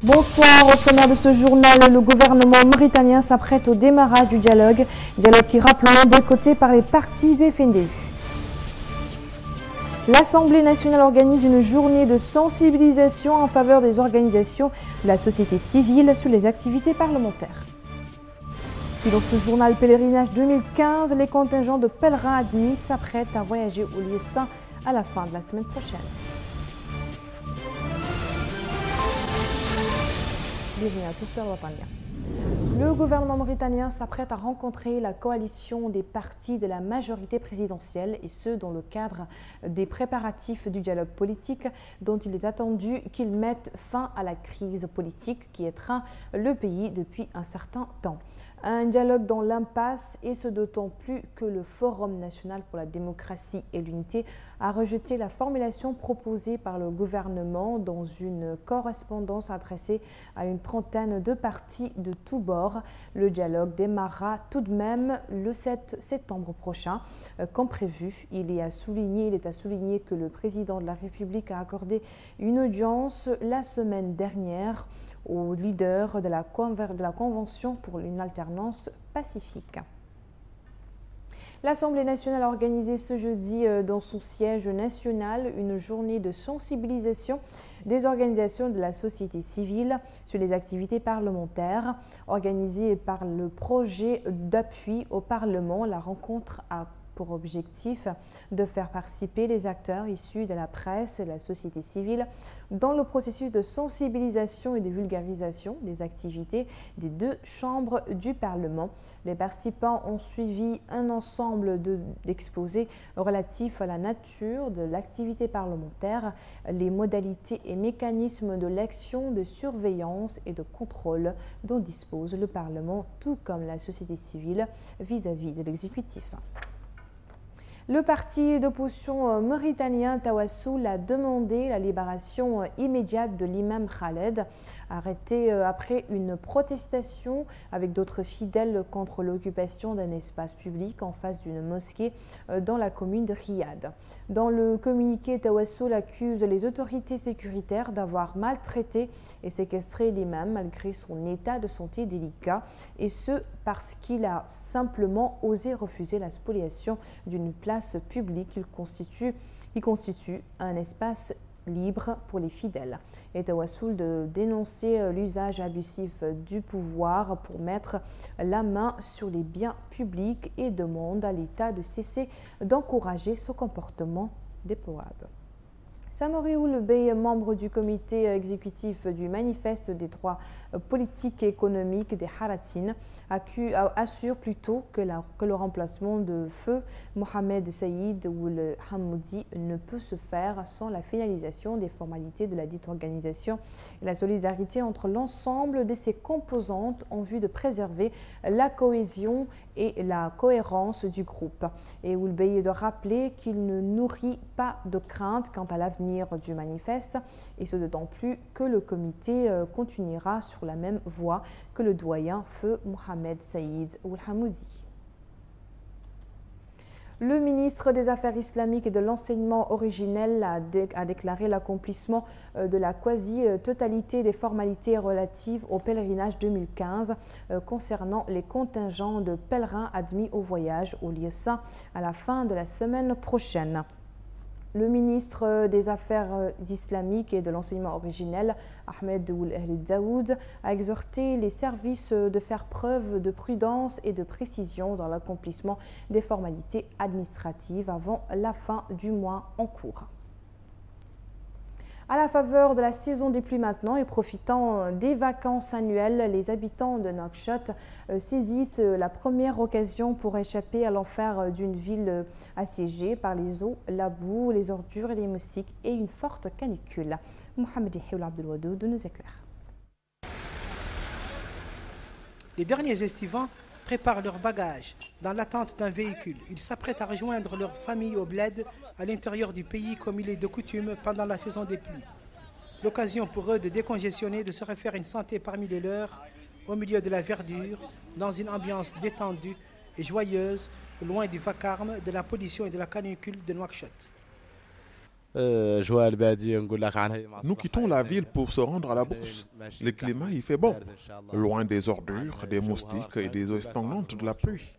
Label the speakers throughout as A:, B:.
A: Bonsoir, au sommaire de ce journal, le gouvernement mauritanien s'apprête au démarrage du dialogue qui, rappelons, boycotté par les partis du FNDU. L'Assemblée nationale organise une journée de sensibilisation en faveur des organisations de la société civile sur les activités parlementaires. Puis dans ce journal Pèlerinage 2015, les contingents de pèlerins admis s'apprêtent à voyager au lieu saint à la fin de la semaine prochaine. Bienvenue à tous sur le gouvernement mauritanien s'apprête à rencontrer la coalition des partis de la majorité présidentielle et ce dans le cadre des préparatifs du dialogue politique dont il est attendu qu'ils mettent fin à la crise politique qui étreint le pays depuis un certain temps. Un dialogue dans l'impasse et ce d'autant plus que le Forum national pour la démocratie et l'unité a rejeté la formulation proposée par le gouvernement dans une correspondance adressée à une trentaine de partis de tous bords. Le dialogue démarrera tout de même le 7 septembre prochain. Comme prévu, il est à souligner que le président de la République a accordé une audience la semaine dernière au leader de la Convention pour une alternance pacifique. L'Assemblée nationale a organisé ce jeudi dans son siège national une journée de sensibilisation des organisations de la société civile sur les activités parlementaires. Organisée par le projet d'appui au Parlement, la rencontre a pour objectif de faire participer les acteurs issus de la presse et de la société civile dans le processus de sensibilisation et de vulgarisation des activités des deux chambres du Parlement. Les participants ont suivi un ensemble d'exposés relatifs à la nature de l'activité parlementaire, les modalités et mécanismes de l'action de surveillance et de contrôle dont dispose le Parlement, tout comme la société civile vis-à-vis de l'exécutif. Le parti d'opposition mauritanien Tawassoul a demandé la libération immédiate de l'imam Khaled, arrêté après une protestation avec d'autres fidèles contre l'occupation d'un espace public en face d'une mosquée dans la commune de Riyad. Dans le communiqué, Tawassoul accuse les autorités sécuritaires d'avoir maltraité et séquestré l'imam malgré son état de santé délicat, et ce parce qu'il a simplement osé refuser la spoliation d'une place publique qui constitue un espace libre pour les fidèles. Et Tawassoul de dénoncer l'usage abusif du pouvoir pour mettre la main sur les biens publics et demande à l'État de cesser d'encourager ce comportement déplorable. Samori Oulbey, membre du comité exécutif du manifeste des droits politiques et économiques des Haratines, assure plutôt que le remplacement de feu Mohamed Saïd Ould Hamoudi ne peut se faire sans la finalisation des formalités de la dite organisation et la solidarité entre l'ensemble de ses composantes en vue de préserver la cohésion et la cohérence du groupe. Et Oulbey doit rappeler qu'il ne nourrit pas de crainte quant à l'avenir du manifeste, et ce d'autant plus que le comité continuera sur la même voie que le doyen feu Mohamed Saïd Ould Hamoudi. Le ministre des Affaires islamiques et de l'enseignement originel a déclaré l'accomplissement de la quasi-totalité des formalités relatives au pèlerinage 2015 concernant les contingents de pèlerins admis au voyage au lieu saint à la fin de la semaine prochaine. Le ministre des Affaires islamiques et de l'enseignement originel, Ahmed Ould Daoud, a exhorté les services de faire preuve de prudence et de précision dans l'accomplissement des formalités administratives avant la fin du mois en cours. À la faveur de la saison des pluies maintenant et profitant des vacances annuelles, les habitants de Nouakchott saisissent la première occasion pour échapper à l'enfer d'une ville assiégée par les eaux, la boue, les ordures et les moustiques et une forte canicule. Mohamed Hioul Abdelwadoud nous éclaire.
B: Les derniers estivants préparent leurs bagages dans l'attente d'un véhicule. Ils s'apprêtent à rejoindre leur famille au bled à l'intérieur du pays comme il est de coutume pendant la saison des pluies. L'occasion pour eux de décongestionner, de se refaire une santé parmi les leurs, au milieu de la verdure, dans une ambiance détendue et joyeuse, loin du vacarme, de la pollution et de la canicule de Nouakchott.
C: Nous quittons la ville pour se rendre à la brousse. Le climat y fait bon, loin des ordures, des moustiques et des eaux stagnantes de la pluie.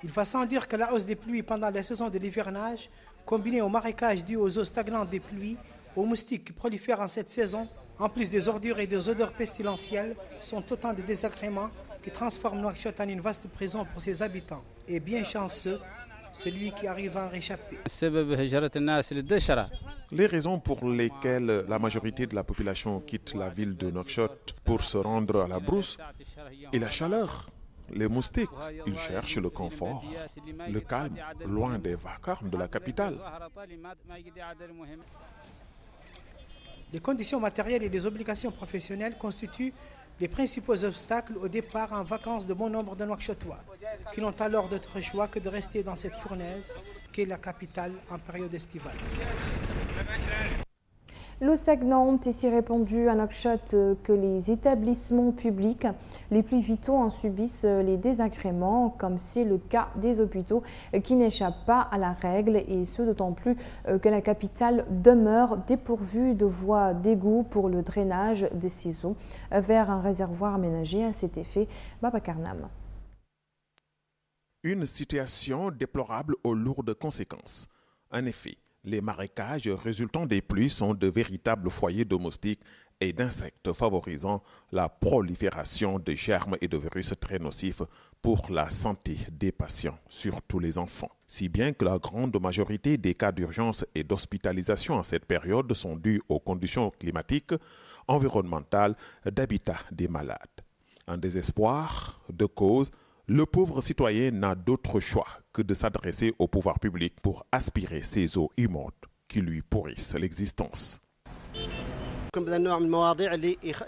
B: Il va sans dire que la hausse des pluies pendant la saison de l'hivernage, combinée au marécage dû aux eaux stagnantes des pluies, aux moustiques qui prolifèrent en cette saison, en plus des ordures et des odeurs pestilentielles, sont autant de désagréments qui transforment Nouakchott en une vaste prison pour ses habitants. Et bien chanceux, celui qui arrive à en réchapper.
C: Les raisons pour lesquelles la majorité de la population quitte la ville de Nouakchott pour se rendre à la brousse est la chaleur. Les moustiques, ils cherchent le confort, le calme, loin des vacarmes de la capitale.
B: Les conditions matérielles et les obligations professionnelles constituent les principaux obstacles au départ en vacances de bon nombre de Nouakchottois, qui n'ont alors d'autre choix que de rester dans cette fournaise qu'est la capitale en période estivale.
A: L'eau stagnante est si répandue à Nouakchott que les établissements publics les plus vitaux en subissent les désagréments, comme c'est le cas des hôpitaux qui n'échappent pas à la règle, et ce d'autant plus que la capitale demeure dépourvue de voies d'égout pour le drainage de ces eaux vers un réservoir aménagé à cet effet. Babacar Nam.
C: Une situation déplorable aux lourdes conséquences. En effet, les marécages résultant des pluies sont de véritables foyers de moustiques et d'insectes favorisant la prolifération de germes et de virus très nocifs pour la santé des patients, surtout les enfants. Si bien que la grande majorité des cas d'urgence et d'hospitalisation en cette période sont dus aux conditions climatiques, environnementales, d'habitat des malades. En désespoir de cause, le pauvre citoyen n'a d'autre choix que de s'adresser au pouvoir public pour aspirer ces eaux immondes qui lui pourrissent l'existence.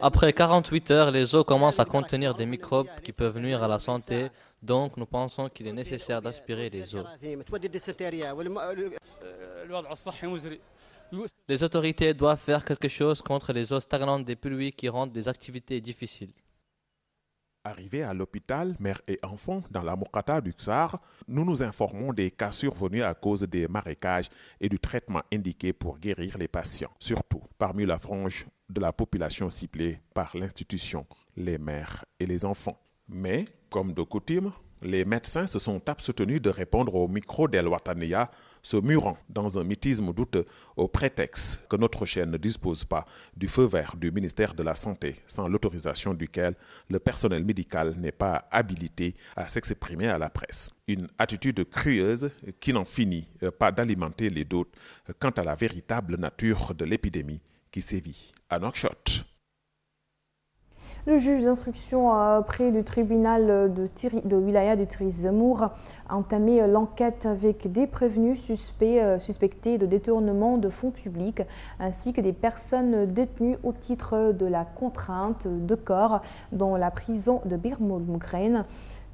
D: Après 48 heures, les eaux commencent à contenir des microbes qui peuvent nuire à la santé, donc nous pensons qu'il est nécessaire d'aspirer les eaux. Les autorités doivent faire quelque chose contre les eaux stagnantes des pluies qui rendent les activités difficiles.
C: Arrivés à l'hôpital, mère et enfants, dans la Mokata du Ksar, nous nous informons des cas survenus à cause des marécages et du traitement indiqué pour guérir les patients, surtout parmi la frange de la population ciblée par l'institution, les mères et les enfants. Mais, comme de coutume, les médecins se sont abstenus de répondre au micro d'El Wataniya, se murant dans un mutisme douteux au prétexte que notre chaîne ne dispose pas du feu vert du ministère de la Santé, sans l'autorisation duquel le personnel médical n'est pas habilité à s'exprimer à la presse. Une attitude crueuse qui n'en finit pas d'alimenter les doutes quant à la véritable nature de l'épidémie qui sévit à Nouakchott.
A: Le juge d'instruction près du tribunal de Wilaya de Tiris Zemour a entamé l'enquête avec des prévenus suspectés de détournement de fonds publics ainsi que des personnes détenues au titre de la contrainte de corps dans la prison de Bir Moukrein.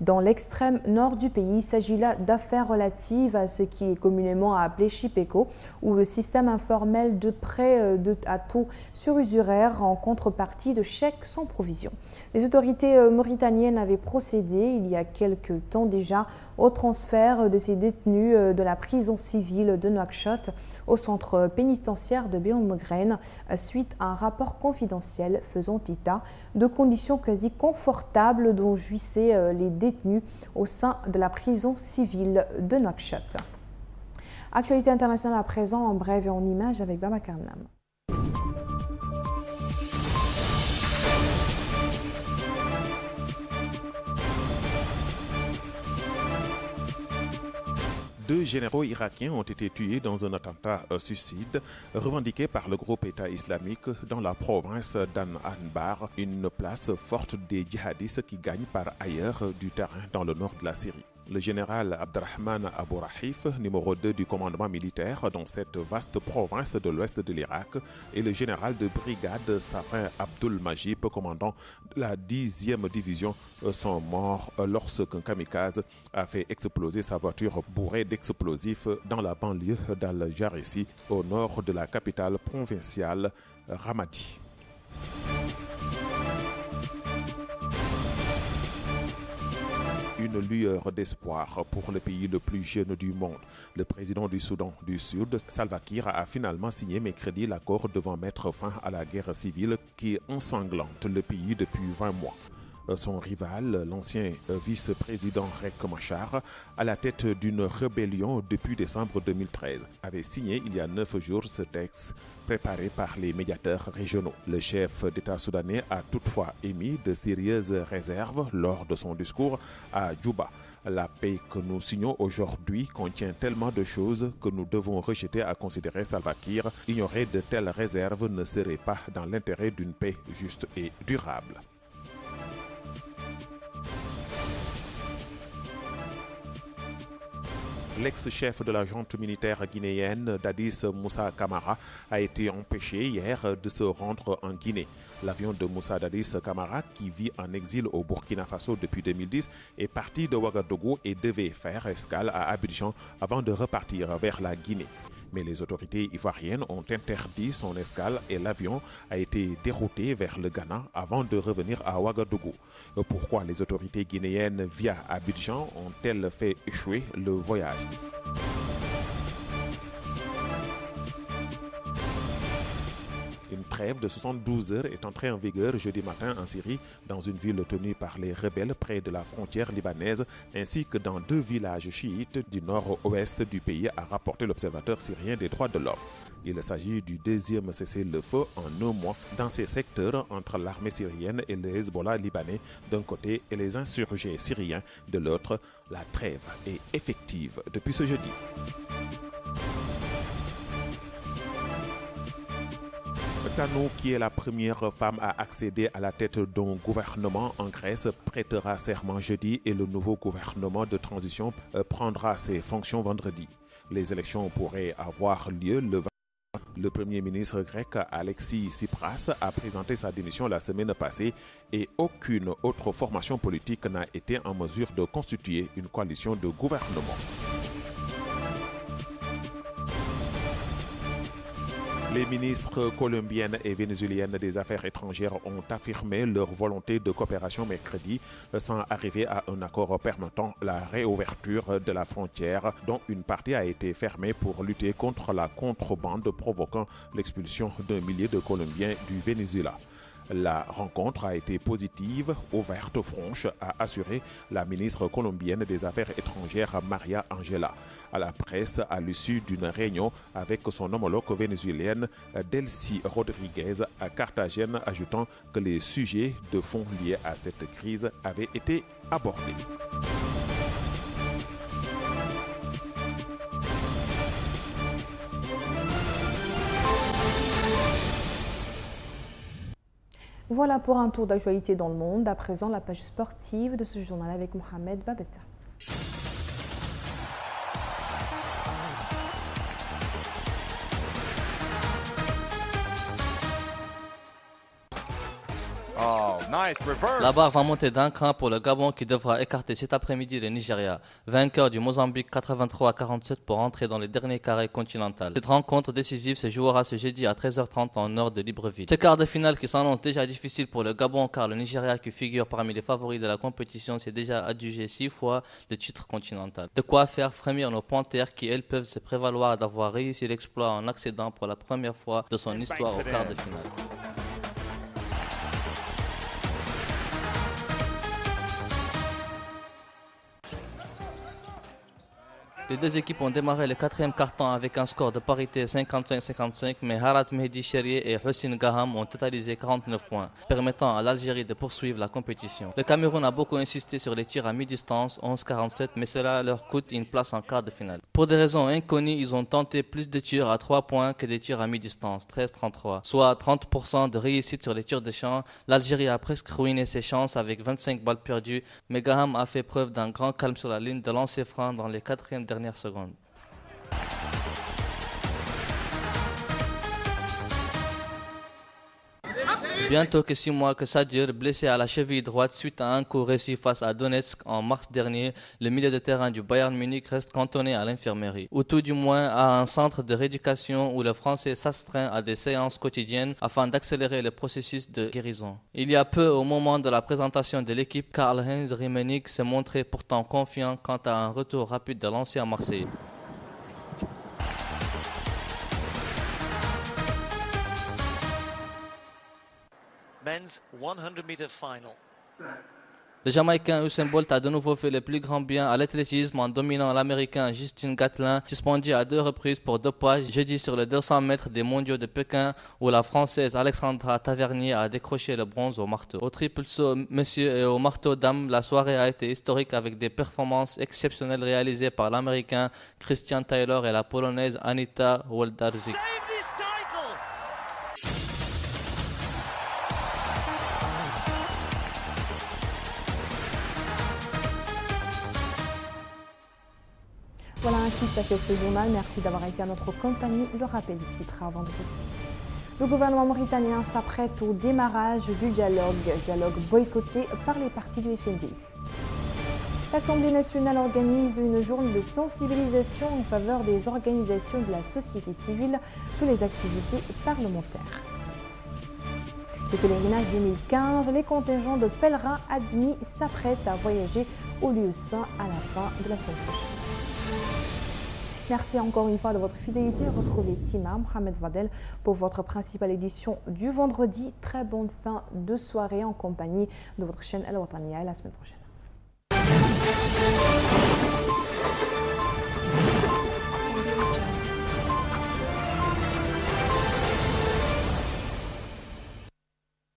A: Dans l'extrême nord du pays, il s'agit là d'affaires relatives à ce qui est communément appelé Chipeko, ou le système informel de prêt à taux sur usuraire en contrepartie de chèques sans provision. Les autorités mauritaniennes avaient procédé il y a quelque temps déjà au transfert de ces détenus de la prison civile de Nouakchott au centre pénitentiaire de Bir Moukrein suite à un rapport confidentiel faisant état de conditions quasi confortables dont jouissaient les détenus au sein de la prison civile de Nouakchott. Actualité internationale à présent en bref et en images avec Babacar Nam.
C: Deux généraux irakiens ont été tués dans un attentat suicide revendiqué par le groupe État islamique dans la province d'Anbar, une place forte des djihadistes qui gagnent par ailleurs du terrain dans le nord de la Syrie. Le général Abdrahman Abou Rahif, numéro 2 du commandement militaire dans cette vaste province de l'ouest de l'Irak, et le général de brigade Safin Abdul Majid, commandant de la 10e division, sont morts lorsqu'un kamikaze a fait exploser sa voiture bourrée d'explosifs dans la banlieue d'Al-Jarissi, au nord de la capitale provinciale Ramadi. une lueur d'espoir pour le pays le plus jeune du monde. Le président du Soudan du Sud, Salva Kiir, a finalement signé mercredi l'accord devant mettre fin à la guerre civile qui ensanglante le pays depuis 20 mois. Son rival, l'ancien vice-président Riek Machar, à la tête d'une rébellion depuis décembre 2013, avait signé il y a 9 jours ce texte préparé par les médiateurs régionaux. Le chef d'État soudanais a toutefois émis de sérieuses réserves lors de son discours à Djouba. La paix que nous signons aujourd'hui contient tellement de choses que nous devons rejeter, à considérer Salva Kiir. Ignorer de telles réserves ne serait pas dans l'intérêt d'une paix juste et durable. L'ex-chef de la junte militaire guinéenne, Dadis Moussa Camara, a été empêché hier de se rendre en Guinée. L'avion de Moussa Dadis Camara, qui vit en exil au Burkina Faso depuis 2010, est parti de Ouagadougou et devait faire escale à Abidjan avant de repartir vers la Guinée. Mais les autorités ivoiriennes ont interdit son escale et l'avion a été dérouté vers le Ghana avant de revenir à Ouagadougou. Pourquoi les autorités guinéennes via Abidjan ont-elles fait échouer le voyage ? Une trêve de 72 heures est entrée en vigueur jeudi matin en Syrie, dans une ville tenue par les rebelles près de la frontière libanaise, ainsi que dans 2 villages chiites du nord-ouest du pays, a rapporté l'Observateur syrien des droits de l'homme. Il s'agit du 2e cessez-le-feu en 1 mois dans ces secteurs entre l'armée syrienne et le Hezbollah libanais d'un côté et les insurgés syriens de l'autre. La trêve est effective depuis ce jeudi. Tanou, qui est la première femme à accéder à la tête d'un gouvernement en Grèce, prêtera serment jeudi et le nouveau gouvernement de transition prendra ses fonctions vendredi. Les élections pourraient avoir lieu le 20. Le premier ministre grec Alexis Tsipras a présenté sa démission la semaine passée et aucune autre formation politique n'a été en mesure de constituer une coalition de gouvernement. Les ministres colombiennes et vénézuéliennes des Affaires étrangères ont affirmé leur volonté de coopération mercredi sans arriver à un accord permettant la réouverture de la frontière dont une partie a été fermée pour lutter contre la contrebande provoquant l'expulsion d'un millier de Colombiens du Venezuela. La rencontre a été positive, ouverte, franche, a assuré la ministre colombienne des Affaires étrangères Maria Angela à la presse à l'issue d'une réunion avec son homologue vénézuélienne Delcy Rodriguez à Carthagène, ajoutant que les sujets de fond liés à cette crise avaient été abordés.
A: Voilà pour un tour d'actualité dans le monde. À présent, la page sportive de ce journal avec Mohamed Babetta.
D: La barre va monter d'un cran pour le Gabon qui devra écarter cet après-midi le Nigeria, vainqueur du Mozambique 83-47 pour entrer dans les derniers carrés continentaux. Cette rencontre décisive se jouera ce jeudi à 13h30 en nord de Libreville. Ce quart de finale qui s'annonce déjà difficile pour le Gabon car le Nigeria qui figure parmi les favoris de la compétition s'est déjà adjugé 6 fois le titre continental. De quoi faire frémir nos Panthères qui elles peuvent se prévaloir d'avoir réussi l'exploit en accédant pour la première fois de son histoire au quart de finale. Les deux équipes ont démarré le 4e quart-temps avec un score de parité 55-55, mais Harat Mehdi Chérier et Hossein Gaham ont totalisé 49 points, permettant à l'Algérie de poursuivre la compétition. Le Cameroun a beaucoup insisté sur les tirs à mi-distance, 11-47, mais cela leur coûte une place en quart de finale. Pour des raisons inconnues, ils ont tenté plus de tirs à 3 points que des tirs à mi-distance, 13-33, soit 30% de réussite sur les tirs de champ. L'Algérie a presque ruiné ses chances avec 25 balles perdues, mais Gaham a fait preuve d'un grand calme sur la ligne de lancer franc dans les 4e dernières secondes. Bientôt que 6 mois que ça dure, blessé à la cheville droite suite à un coup réussi face à Donetsk en mars dernier, le milieu de terrain du Bayern Munich reste cantonné à l'infirmerie, ou tout du moins à un centre de rééducation où le Français s'astreint à des séances quotidiennes afin d'accélérer le processus de guérison. Il y a peu, au moment de la présentation de l'équipe, Karl-Heinz Rummenigge s'est montré pourtant confiant quant à un retour rapide de l'ancien Marseillais.
E: Men's 100-meter final.
D: Le Jamaïcain Usain Bolt a de nouveau fait le plus grand bien à l'athlétisme en dominant l'Américain Justin Gatlin, suspendu à 2 reprises pour dopage jeudi sur les 200 mètres des mondiaux de Pékin, où la Française Alexandra Tavernier a décroché le bronze au marteau. Au triple saut messieurs et au marteau dames, la soirée a été historique avec des performances exceptionnelles réalisées par l'Américain Christian Taylor et la Polonaise Anita Woldarczyk.
A: Voilà, ainsi ça fait ce journal. Merci d'avoir été à notre compagnie. Le rappel des titres avant de se quitter. Le gouvernement mauritanien s'apprête au démarrage du dialogue boycotté par les partis du FNDU. L'Assemblée nationale organise une journée de sensibilisation en faveur des organisations de la société civile sur les activités parlementaires. Le pèlerinage 2015, les contingents de pèlerins admis s'apprêtent à voyager au lieu saint à la fin de la semaine prochaine. Merci encore une fois de votre fidélité. Retrouvez Tima Mohamed Vadel pour votre principale édition du vendredi. Très bonne fin de soirée en compagnie de votre chaîne El Watania. À la semaine prochaine.